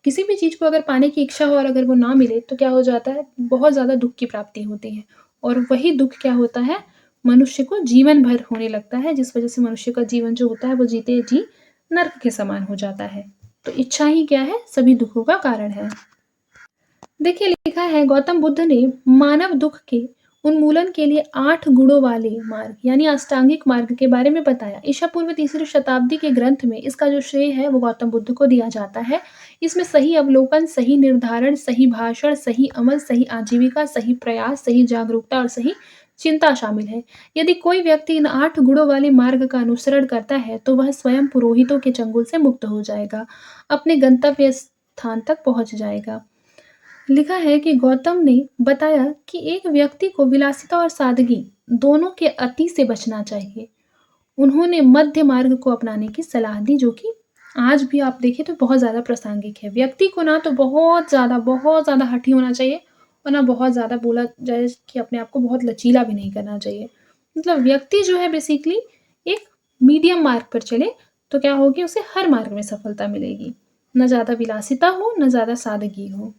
किसी भी चीज़ को अगर पाने की इच्छा हो और अगर वो ना मिले तो क्या हो जाता है? बहुत ज़्यादा दुःख की प्राप्ति होती है और वही दुःख क्या होता है? मनुष्य को जीवन भर होने लगता है, जिस वज़ह से मनुष्य का जीवन जो होता है वो जीते जी नर्क के समान हो जाता है। तो इच्छा ही क्या है? सभी दुखों का कारण है। देखिए लिखा है गौतम बुद्ध ने मानव दुख के उन्मूलन के लिए 8 गुणों वाले मार्ग यानी अष्टांगिक मार्ग के बारे में बताया। ईसा पूर्व तीसरी शताब्दी के ग्रंथ में इसका जो श्रेय है वो गौतम बुद्ध को दिया जाता है। इसमें सही अवलोकन, सही निर्धारण, सही भाषण, सही अमल, सही आजीविका, सही प्रयास, सही जागरूकता और सही चिंता शामिल है। यदि कोई व्यक्ति इन 8 गुणों वाले मार्ग का अनुसरण करता है तो वह स्वयं पुरोहितों के चंगुल से मुक्त हो जाएगा, अपने गंतव्य स्थान तक पहुंच जाएगा। लिखा है कि गौतम ने बताया कि एक व्यक्ति को विलासिता और सादगी दोनों के अति से बचना चाहिए। उन्होंने मध्य मार्ग को अपनाने की सलाह दी, जो कि आज भी आप देखें तो बहुत ज़्यादा प्रासंगिक है। व्यक्ति को ना तो बहुत ज़्यादा हठी होना चाहिए और ना बहुत ज़्यादा बोला जाए कि अपने आप को बहुत लचीला भी नहीं करना चाहिए। मतलब व्यक्ति जो है बेसिकली एक मीडियम मार्ग पर चले तो क्या होगी, उसे हर मार्ग में सफलता मिलेगी। ना ज़्यादा विलासिता हो, ना ज़्यादा सादगी हो।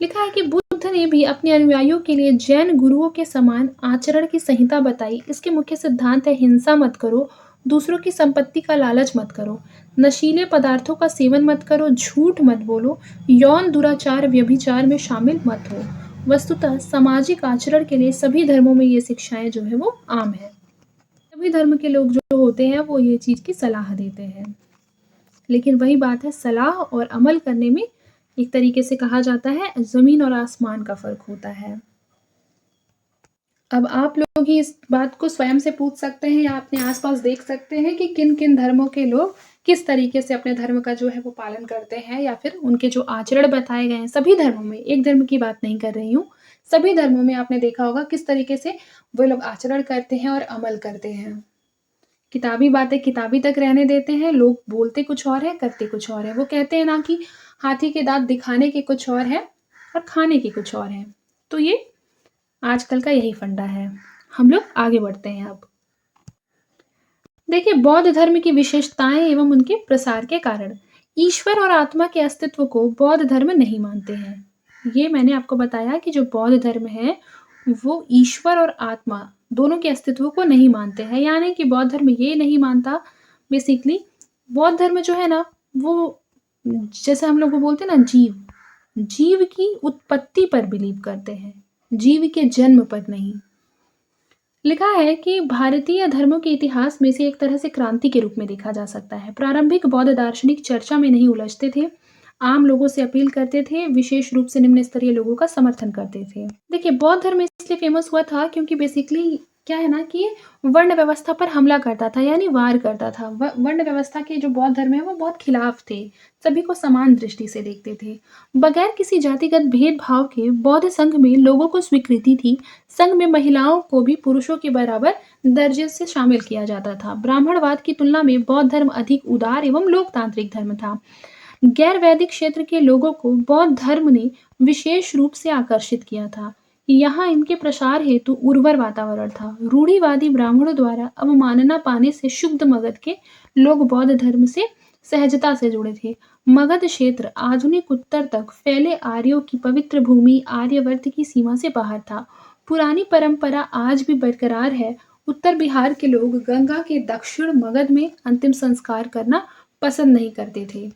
लिखा है कि बुद्ध ने भी अपने अनुयायियों के लिए जैन गुरुओं के समान आचरण की संहिता बताई। इसके मुख्य सिद्धांत है हिंसा मत करो, दूसरों की संपत्ति का लालच मत करो, नशीले पदार्थों का सेवन मत करो, झूठ मत बोलो, यौन दुराचार व्यभिचार में शामिल मत हो। वस्तुतः सामाजिक आचरण के लिए सभी धर्मों में ये शिक्षाएं जो है वो आम है। सभी धर्म के लोग जो होते हैं वो ये चीज की सलाह देते हैं। लेकिन वही बात है, सलाह और अमल करने में एक तरीके से कहा जाता है ज़मीन और आसमान का फ़र्क होता है। अब आप लोग ही इस बात को स्वयं से पूछ सकते हैं या अपने आस-पास देख सकते हैं कि किन-किन धर्मों के लोग किस तरीके से अपने धर्म का जो है वो पालन करते हैं या फिर उनके जो आचरण बताए गए हैं सभी धर्मों में, एक धर्म की बात नहीं कर रही हूँ। सभी धर्मों में आपने देखा होगा किस तरीके से वो लोग आचरण करते हैं और अमल करते हैं। किताबी बातें किताबी तक रहने देते हैं, लोग बोलते कुछ और है, करते कुछ और है। वो कहते हैं ना कि हाथी के दाँत दिखाने के कुछ और है और खाने के कुछ और हैं। तो ये आजकल का यही फंडा है। हम लोग आगे बढ़ते हैं अब। देखिए बौद्ध धर्म की विशेषताएँ एवं उनके प्रसार के कारण। ईश्वर और आत्मा के अस्तित्व को बौद्ध धर्म नहीं मानते हैं। ये मैंने आपको बताया कि जो बौद्ध धर्म है, वो ईश्वर और आत्मा दोनों के अस्तित्व को नहीं मानते हैं। यानी कि बौद्ध धर्म ये नहीं मानता बेसिकली, बौद्ध धर्म जो है ना, वो जैसे हम लोग वो बोलते हैं ना जीव की उत्पत्ति पर बिलीव करते हैं, जीव के जन्म पर नहीं। लिखा है कि भारतीय धर्मों के इतिहास में से एक तरह से क्रांति के रूप में देखा जा सकता है। प्रारंभिक बौद्ध दार्शनिक चर्चा में नहीं उलझते थे, आम लोगों से अपील करते थे, विशेष रूप से निम्न स्तरीय लोगों का समर्थन करते थे। देखिए बौद्ध धर्म इसलिए फेमस हुआ था क्योंकि बेसिकली क्या है ना कि ये वर्ण व्यवस्था पर हमला करता था, यानी वार करता था। वर्ण व्यवस्था के जो बौद्ध धर्म है वो बहुत खिलाफ थे, सभी को समान दृष्टि से देखते थे। बगैर किसी जातिगत भेदभाव के बौद्ध संघ में लोगों को स्वीकृति थी। संघ में महिलाओं को भी पुरुषों के बराबर दर्जे से शामिल किया जाता था। ब्राह्मणवाद की तुलना में बौद्ध धर्म अधिक उदार एवं लोकतांत्रिक धर्म था। गैर वैदिक क्षेत्र के लोगों को बौद्ध धर्म ने विशेष रूप से आकर्षित किया था। यहाँ इनके प्रसार हेतु उर्वर वातावरण था। रूढ़िवादी ब्राह्मणों द्वारा अवमानना पाने से क्षुब्ध मगध के लोग बौद्ध धर्म से सहजता से जुड़े थे। मगध क्षेत्र आधुनिक उत्तर तक फैले आर्यों की पवित्र भूमि आर्यवर्त की सीमा से बाहर था। पुरानी परंपरा आज भी बरकरार है। उत्तर बिहार के लोग गंगा के दक्षिण मगध में अंतिम संस्कार करना पसंद नहीं करते थे।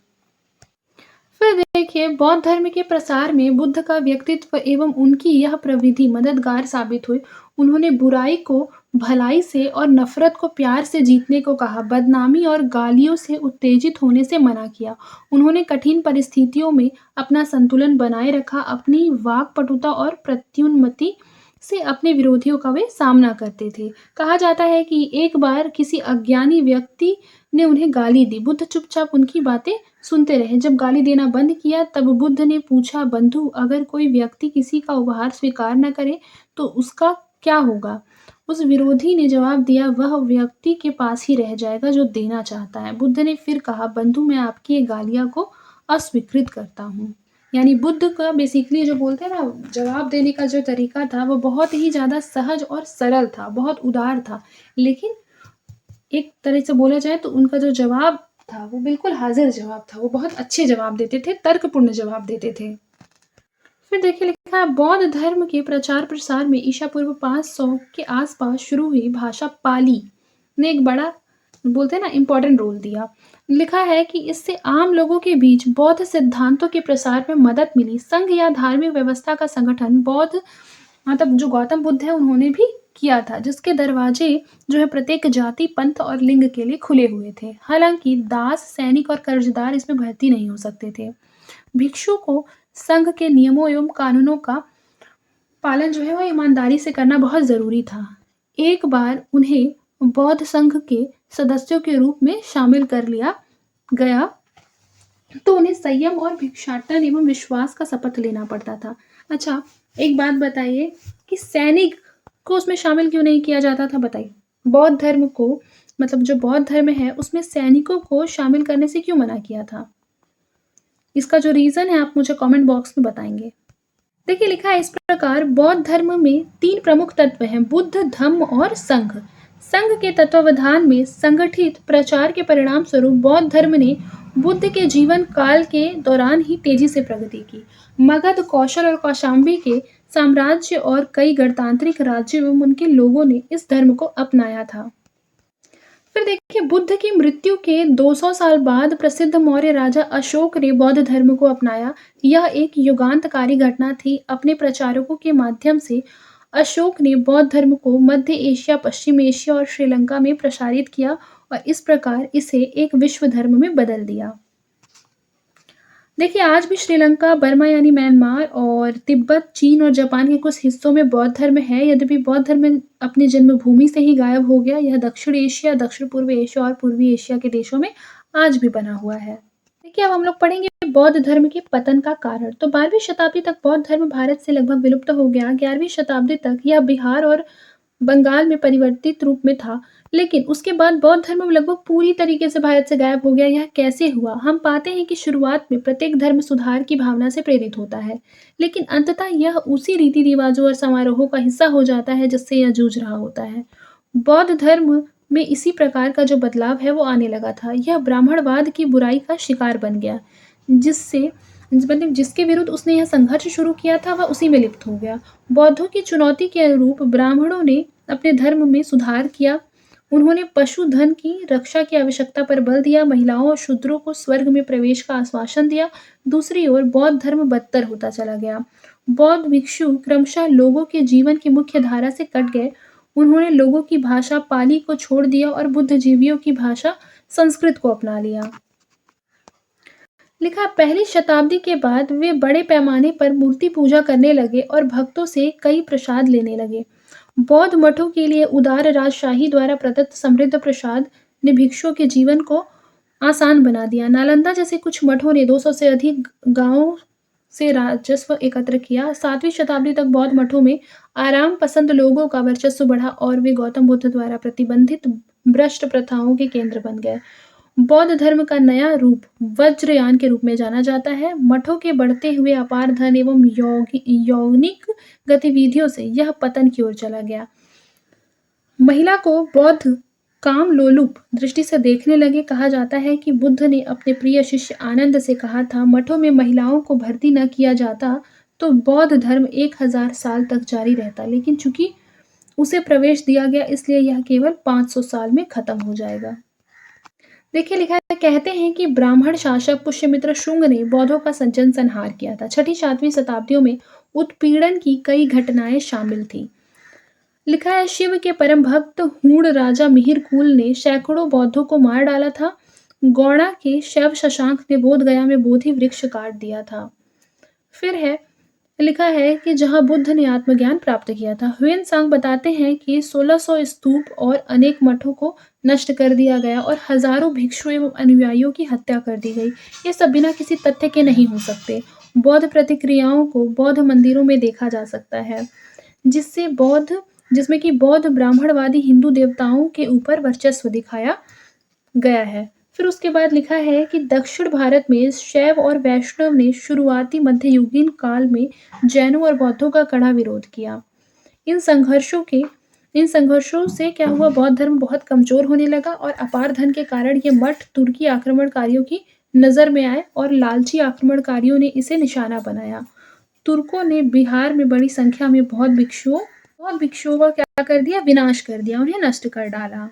फिर देखिए बौद्ध धर्म के प्रसार में बुद्ध का व्यक्तित्व एवं उनकी यह प्रविधि मददगार साबित हुई। उन्होंने बुराई को भलाई से और नफरत को प्यार से जीतने को कहा, बदनामी और गालियों से उत्तेजित होने से मना किया। उन्होंने कठिन परिस्थितियों में अपना संतुलन बनाए रखा, अपनी वाक्पटुता और प्रत्युन्नति से अपने विरोधियों का वे सामना करते थे। कहा जाता है कि एक बार किसी अज्ञानी व्यक्ति ने उन्हें गाली दी। बुद्ध चुपचाप उनकी बातें सुनते रहे। जब गाली देना बंद किया तब बुद्ध ने पूछा, बंधु अगर कोई व्यक्ति किसी का उपहार स्वीकार न करे तो उसका क्या होगा? उस विरोधी ने जवाब दिया, वह व्यक्ति के पास ही रह जाएगा जो देना चाहता है। बुद्ध ने फिर कहा, बंधु मैं आपकी ये गालियां को अस्वीकृत करता हूँ। यानी बुद्ध का बेसिकली जो बोलते हैं ना जवाब देने का जो तरीका था वो बहुत ही ज़्यादा सहज और सरल था, बहुत उदार था। लेकिन एक तरह से बोला जाए तो उनका जो जवाब था वो बिल्कुल हाजिर जवाब था, वो बहुत अच्छे जवाब देते थे, तर्कपूर्ण जवाब देते थे। फिर देखिए लिखा है बौद्ध धर्म के प्रचार प्रसार में ईसा पूर्व 500 के आसपास शुरू हुई भाषा पाली ने एक बड़ा बोलते हैं ना इम्पोर्टेंट रोल दिया। लिखा है कि इससे आम लोगों के बीच बौद्ध सिद्धांतों के प्रसार में मदद मिली। संघ या धार्मिक व्यवस्था का संगठन बौद्ध मतलब जो गौतम बुद्ध है उन्होंने भी किया था, जिसके दरवाजे जो है प्रत्येक जाति, पंथ और लिंग के लिए खुले हुए थे। हालांकि दास, सैनिक और कर्जदार इसमें भर्ती नहीं हो सकते थे। भिक्षु को संघ के नियमों एवं कानूनों का पालन जो है वो ईमानदारी से करना बहुत ज़रूरी था। एक बार उन्हें बौद्ध संघ के सदस्यों के रूप में शामिल कर लिया गया तो उन्हें संयम और भिक्षाटन एवं विश्वास का शपथ लेना पड़ता था। अच्छा, एक बात बताइए कि सैनिक को उसमें शामिल क्यों नहीं किया जाता था, बताइए? बौद्ध धर्म को मतलब जो बौद्ध धर्म है उसमें सैनिकों को शामिल करने से क्यों मना किया था? इसका जो रीज़न है आप मुझे कमेंट बॉक्स में बताएंगे। देखिए लिखा है इस प्रकार, बौद्ध धर्म में 3 प्रमुख तत्व हैं, बुद्ध, धम्म और संघ। संघ के तत्वावधान में संगठित प्रचार के परिणाम स्वरूप बौद्ध धर्म ने बुद्ध के जीवन काल के दौरान ही तेजी से प्रगति की। मगध, कौशल और कौशाम्बी के साम्राज्य और कई गणतांत्रिक राज्यों एवं उनके लोगों ने इस धर्म को अपनाया था। फिर देखिए, बुद्ध की मृत्यु के 200 साल बाद प्रसिद्ध मौर्य राजा अशोक ने बौद्ध धर्म को अपनाया। यह एक युगांतकारी घटना थी। अपने प्रचारकों के माध्यम से अशोक ने बौद्ध धर्म को मध्य एशिया, पश्चिम एशिया और श्रीलंका में प्रसारित किया और इस प्रकार इसे एक विश्व धर्म में बदल दिया। देखिए, आज भी श्रीलंका, बर्मा यानी म्यांमार और तिब्बत, चीन और जापान के कुछ हिस्सों में बौद्ध धर्म है। यद्यपि बौद्ध धर्म अपनी जन्मभूमि से ही गायब हो गया, यह दक्षिण एशिया, दक्षिण-पूर्व एशिया और पूर्वी एशिया के देशों में आज भी बना हुआ है। देखिए, अब हम लोग पढ़ेंगे बौद्ध धर्म के पतन का कारण। तो 12वीं शताब्दी तक बौद्ध धर्म भारत से लगभग विलुप्त हो गया। 11वीं शताब्दी तक यह बिहार और बंगाल में परिवर्तित रूप में था, लेकिन उसके बाद बौद्ध धर्म लगभग पूरी तरीके से भारत से गायब हो गया। यह कैसे हुआ? हम पाते हैं कि शुरुआत में प्रत्येक धर्म सुधार की भावना से प्रेरित होता है, लेकिन अंततः यह उसी रीति रिवाजों और समारोहों का हिस्सा हो जाता है जिससे यह जूझ रहा होता है। बौद्ध धर्म में इसी प्रकार का जो बदलाव है वो आने लगा था। यह ब्राह्मणवाद की बुराई का शिकार बन गया, जिससे मतलब जिसके विरुद्ध उसने यह संघर्ष शुरू किया था वह उसी में लिप्त हो गया। बौद्धों की चुनौती के अनुरूप ब्राह्मणों ने अपने धर्म में सुधार किया। उन्होंने पशुधन की रक्षा की आवश्यकता पर बल दिया, महिलाओं और शूद्रों को स्वर्ग में प्रवेश का आश्वासन दिया। दूसरी ओर बौद्ध धर्म बदतर होता चला गया। बौद्ध भिक्षु क्रमशः लोगों के जीवन की मुख्य धारा से कट गए। उन्होंने लोगों की भाषा पाली को छोड़ दिया और बुद्धिजीवियों की भाषा संस्कृत को अपना लिया। लिखा, पहली शताब्दी के बाद वे बड़े पैमाने पर मूर्ति पूजा करने लगे और भक्तों से कई प्रसाद लेने लगे। बौद्ध मठों के लिए उदार राजशाही द्वारा प्रदत्त समृद्ध प्रसाद ने भिक्षुओं के जीवन को आसान बना दिया। नालंदा जैसे कुछ मठों ने 200 से अधिक गांवों से राजस्व एकत्र किया। 7वीं शताब्दी तक बौद्ध मठों में आराम पसंद लोगों का वर्चस्व बढ़ा और वे गौतम बुद्ध द्वारा प्रतिबंधित भ्रष्ट प्रथाओं के केंद्र बन गए। बौद्ध धर्म का नया रूप वज्रयान के रूप में जाना जाता है। मठों के बढ़ते हुए अपार धन एवं यौगिक गतिविधियों से यह पतन की ओर चला गया। महिला को बौद्ध काम लोलुप दृष्टि से देखने लगे। कहा जाता है कि बुद्ध ने अपने प्रिय शिष्य आनंद से कहा था, मठों में महिलाओं को भर्ती न किया जाता तो बौद्ध धर्म 1000 साल तक जारी रहता, लेकिन चूंकि उसे प्रवेश दिया गया इसलिए यह केवल 500 साल में खत्म हो जाएगा। देखिए लिखा है, कहते हैं कि ब्राह्मण शासक पुष्यमित्र शुंग ने बौद्धों का सज्जन संहार किया था। 6ठी-7वीं शताब्दियों में उत्पीड़न की कई घटनाएं शामिल थी। लिखा है, शिव के परम भक्त हूण राजा मिहिरकुल ने सैकड़ों बौद्धों को मार डाला था। गौड़ा के शैव शशांक ने बोध गया में बोधि वृक्ष काट दिया था। फिर है लिखा है कि जहां बुद्ध ने आत्मज्ञान प्राप्त किया था। ह्वेन सांग बताते हैं कि 1600 स्तूप और अनेक मठों को नष्ट कर दिया गया और हजारों भिक्षु एवं अनुयायियों की हत्या कर दी गई। ये सब बिना किसी तथ्य के नहीं हो सकते। बौद्ध प्रतिक्रियाओं को बौद्ध मंदिरों में देखा जा सकता है, जिसमें कि बौद्ध ब्राह्मणवादी हिंदू देवताओं के ऊपर वर्चस्व दिखाया गया है। फिर उसके बाद लिखा है कि दक्षिण भारत में शैव और वैष्णव ने शुरुआती मध्ययुगीन काल में जैनों और बौद्धों का कड़ा विरोध किया। इन संघर्षों से क्या हुआ, बौद्ध धर्म बहुत कमजोर होने लगा और अपार धन के कारण ये मठ तुर्की आक्रमणकारियों की नजर में आए और लालची आक्रमणकारियों ने इसे निशाना बनाया। तुर्कों ने बिहार में बड़ी संख्या में बौद्ध भिक्षुओं का क्या कर दिया, विनाश कर दिया, उन्हें नष्ट कर डाला।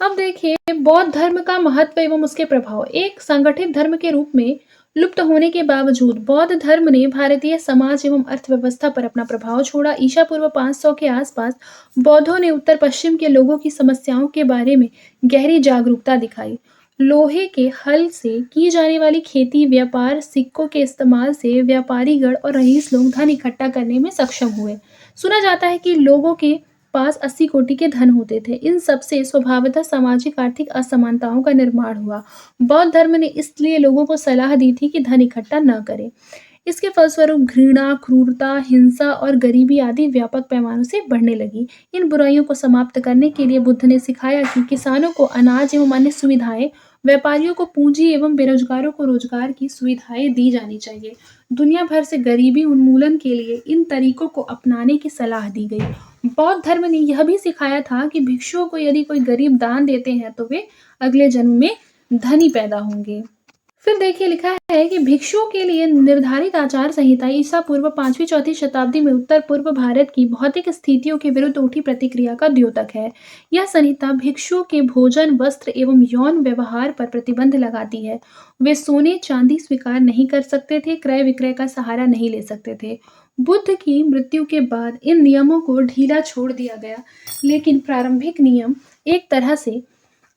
अब देखिए बौद्ध धर्म का महत्व एवं उसके प्रभाव। एक संगठित धर्म के रूप में लुप्त होने के बावजूद बौद्ध धर्म ने भारतीय समाज एवं अर्थव्यवस्था पर अपना प्रभाव छोड़ा। ईसा पूर्व 500 के आसपास बौद्धों ने उत्तर पश्चिम के लोगों की समस्याओं के बारे में गहरी जागरूकता दिखाई। लोहे के हल से की जाने वाली खेती, व्यापार, सिक्कों के इस्तेमाल से व्यापारीगण और रईस लोग धन इकट्ठा करने में सक्षम हुए। सुना जाता है कि लोगों के पास 80 कोटि के धन होते थे। इन सब से स्वभावतः सामाजिक आर्थिक असमानताओं का निर्माण हुआ। बौद्ध धर्म ने इसलिए लोगों को सलाह दी थी कि धन इकट्ठा न करें। इसके फलस्वरूप घृणा, क्रूरता, हिंसा और गरीबी आदि व्यापक पैमानों से बढ़ने लगी। इन बुराइयों को समाप्त करने के लिए बुद्ध ने सिखाया कि किसानों को अनाज एवं अन्य सुविधाएं, व्यापारियों को पूंजी एवं बेरोजगारों को रोजगार की सुविधाएं दी जानी चाहिए। दुनिया भर से गरीबी उन्मूलन के लिए इन तरीकों को अपनाने की सलाह दी गई। बौद्ध धर्म ने यह भी सिखाया था कि भिक्षुओं को यदि कोई गरीब दान देते हैं तो वे अगले जन्म में धनी पैदा होंगे। फिर देखिए लिखा है कि भिक्षुओं के लिए निर्धारित आचार संहिता ईसा पूर्व 5वीं-4वीं शताब्दी में उत्तर पूर्व भारत की भौतिक स्थितियों के विरुद्ध उठी प्रतिक्रिया का द्योतक है। यह संहिता भिक्षुओं के भोजन, वस्त्र एवं यौन व्यवहार पर प्रतिबंध लगाती है। वे सोने चांदी स्वीकार नहीं कर सकते थे, क्रय विक्रय का सहारा नहीं ले सकते थे। बुद्ध की मृत्यु के बाद इन नियमों को ढीला छोड़ दिया गया, लेकिन प्रारंभिक नियम एक तरह से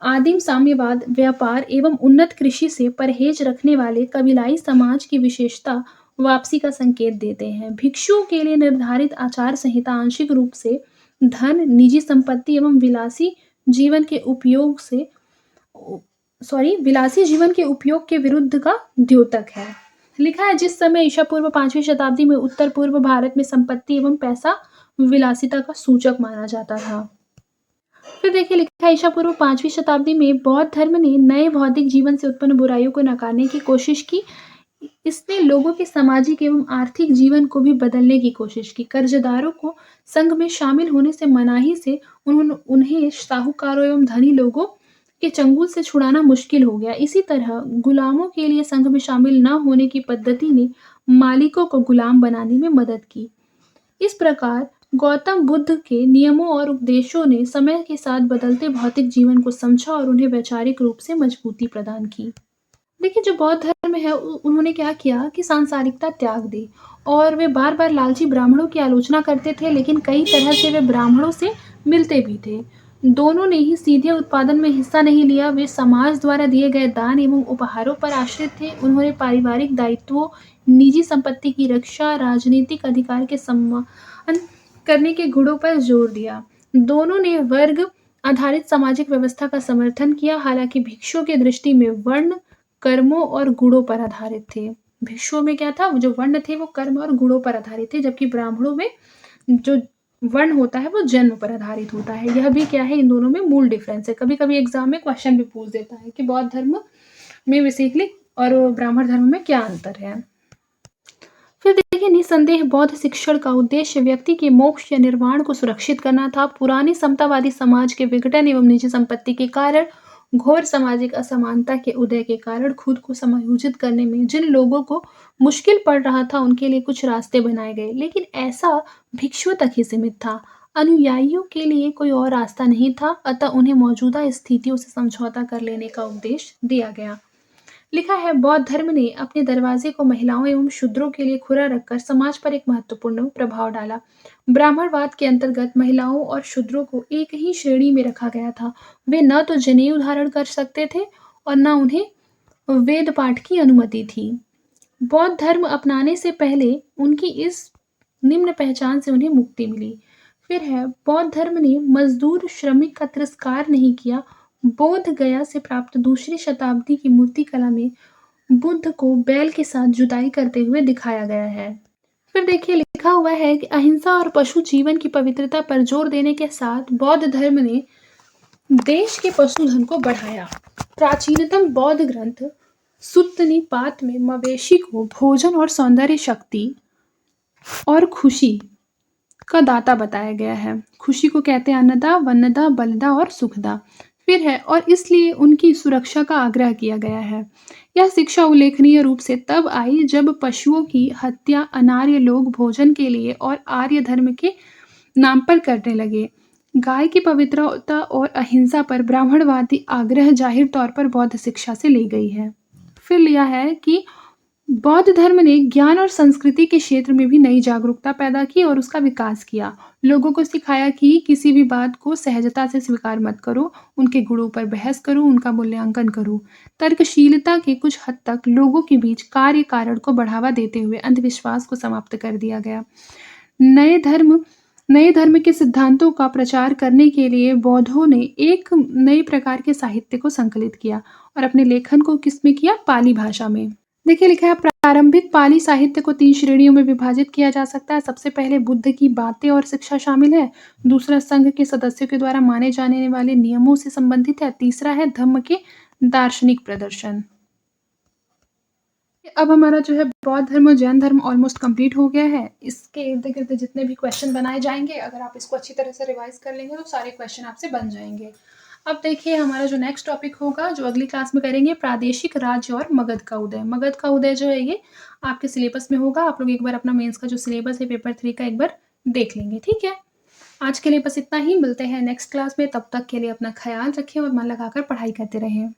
आदिम साम्यवाद, व्यापार एवं उन्नत कृषि से परहेज रखने वाले कबीलाई समाज की विशेषता वापसी का संकेत देते हैं। भिक्षुओं के लिए निर्धारित आचार संहिता आंशिक रूप से धन, निजी संपत्ति एवं विलासी जीवन के उपयोग के विरुद्ध का द्योतक है। लिखा है जिस समय ईसा पूर्व 5वीं शताब्दी में उत्तर पूर्व भारत में संपत्ति एवं पैसा विलासिता का सूचक माना जाता था। फिर देखिए लिखा है ईसा पूर्व 5वीं शताब्दी में बौद्ध धर्म ने नए भौतिक जीवन से उत्पन्न बुराइयों को नकारने की कोशिश की। इसने लोगों के सामाजिक एवं आर्थिक जीवन को भी बदलने की कोशिश की। कर्जदारों को संघ में शामिल होने से मनाही से उन्हें साहूकारों एवं धनी लोगों के चंगुल से छुड़ाना मुश्किल हो गया। इसी तरह गुलामों के लिए संघ में शामिल न होने की पद्धति ने मालिकों को गुलाम बनाने में मदद की। इस प्रकार गौतम बुद्ध के नियमों और उपदेशों ने समय के साथ बदलते भौतिक जीवन को समझा और उन्हें वैचारिक रूप से मजबूती प्रदान की। देखिए जो बौद्ध धर्म है उन्होंने क्या किया कि सांसारिकता त्याग दी और वे बार बार लालची ब्राह्मणों की आलोचना करते थे, लेकिन कई तरह से वे ब्राह्मणों से मिलते भी थे। दोनों ने ही सीधे उत्पादन में हिस्सा नहीं लिया। वे समाज द्वारा दिए गए दान एवं उपहारों पर आश्रित थे। उन्होंने पारिवारिक दायित्वों, निजी संपत्ति की रक्षा, राजनीतिक अधिकार के सम्मान करने के गुणों पर जोर दिया। दोनों ने वर्ग आधारित सामाजिक व्यवस्था का समर्थन किया। हालांकि भिक्षुओं की दृष्टि में वर्ण कर्मों और गुणों पर आधारित थे। भिक्षुओं में क्या था, जो वर्ण थे वो कर्म और गुणों पर आधारित थे, जबकि ब्राह्मणों में जो वर्ण होता है वो जन्म पर आधारित होता है। यह भी क्या है, इन दोनों में मूल डिफरेंस है। कभी कभी एग्जाम में क्वेश्चन भी पूछ देता है कि बौद्ध धर्म में बेसिकली और ब्राह्मण धर्म में क्या अंतर है। फिर देखिए निसंदेह बौद्ध शिक्षण का उद्देश्य व्यक्ति के मोक्ष या निर्वाण को सुरक्षित करना था। पुराने समतावादी समाज के विघटन एवं निजी संपत्ति के कारण, घोर सामाजिक असमानता के उदय के कारण खुद को समायोजित करने में जिन लोगों को मुश्किल पड़ रहा था उनके लिए कुछ रास्ते बनाए गए, लेकिन ऐसा भिक्षुओं तक ही सीमित था। अनुयायियों के लिए कोई और रास्ता नहीं था, अतः उन्हें मौजूदा स्थितियों से समझौता कर लेने का उपदेश दिया गया। लिखा है बौद्ध धर्म ने अपने दरवाजे को महिलाओं एवं शूद्रों के लिए खुला रखकर समाज पर एक महत्वपूर्ण प्रभाव डाला। ब्राह्मणवाद के अंतर्गत महिलाओं और शूद्रों को एक ही श्रेणी में रखा गया था। वे न तो जनेऊ धारण कर सकते थे और न उन्हें वेद पाठ की अनुमति थी। बौद्ध धर्म अपनाने से पहले उनकी इस निम्न पहचान से उन्हें मुक्ति मिली। फिर है बौद्ध धर्म ने मजदूर श्रमिक का तिरस्कार नहीं किया। बोध गया से प्राप्त दूसरी शताब्दी की मूर्ति कला में बुद्ध को बैल के साथ जुताई करते हुए दिखाया गया है। फिर देखिए लिखा हुआ है कि अहिंसा और पशु जीवन की पवित्रता पर जोर देने के साथ बौद्ध धर्म ने देश के पशुधन को बढ़ाया। प्राचीनतम बौद्ध ग्रंथ सुत्त निपात में मवेशी को भोजन और सौंदर्य शक्ति और खुशी का दाता बताया गया है। खुशी को कहते हैं अन्नदा, वन्नदा, बलदा और सुखदा। फिर है और इसलिए उनकी सुरक्षा का आग्रह किया गया है। यह शिक्षा उल्लेखनीय रूप से तब आई जब पशुओं की हत्या अनार्य लोग भोजन के लिए और आर्य धर्म के नाम पर करने लगे। गाय की पवित्रता और अहिंसा पर ब्राह्मणवादी आग्रह जाहिर तौर पर बौद्ध शिक्षा से ली गई है। फिर लिया है कि बौद्ध धर्म ने ज्ञान और संस्कृति के क्षेत्र में भी नई जागरूकता पैदा की और उसका विकास किया। लोगों को सिखाया कि किसी भी बात को सहजता से स्वीकार मत करो, उनके गुणों पर बहस करो, उनका मूल्यांकन करो। तर्कशीलता के कुछ हद तक लोगों के बीच कार्य कारण को बढ़ावा देते हुए अंधविश्वास को समाप्त कर दिया गया। नए धर्म नए धर्म के सिद्धांतों का प्रचार करने के लिए बौद्धों ने एक नए प्रकार के साहित्य को संकलित किया और अपने लेखन को किसमें किया? पाली भाषा में। देखिए लिखा है प्रारंभिक पाली साहित्य को 3 श्रेणियों में विभाजित किया जा सकता है। सबसे पहले बुद्ध की बातें और शिक्षा शामिल है। दूसरा संघ के सदस्यों के द्वारा माने जाने वाले नियमों से संबंधित है। तीसरा है धम्म के दार्शनिक प्रदर्शन। अब हमारा जो है बौद्ध धर्म और जैन धर्म ऑलमोस्ट कंप्लीट हो गया है। इसके इर्द-गिर्द जितने भी क्वेश्चन बनाए जाएँगे, अगर आप इसको अच्छी तरह से रिवाइज़ कर लेंगे, तो सारे क्वेश्चन आपसे बन जाएँगे। अब देखिए हमारा जो नेक्स्ट टॉपिक होगा, जो अगली क्लास में करेंगे, प्रादेशिक राज्य और मगध का उदय। मगध का उदय जो है ये आपके सिलेबस में होगा। आप लोग एक बार अपना मेंस का जो सिलेबस है पेपर 3 का एक बार देख लेंगे, ठीक है? आज के लिए बस इतना ही, मिलते हैं नेक्स्ट क्लास में। तब तक के लिए अपना ख़्याल रखें और मन लगाकर पढ़ाई करते रहें।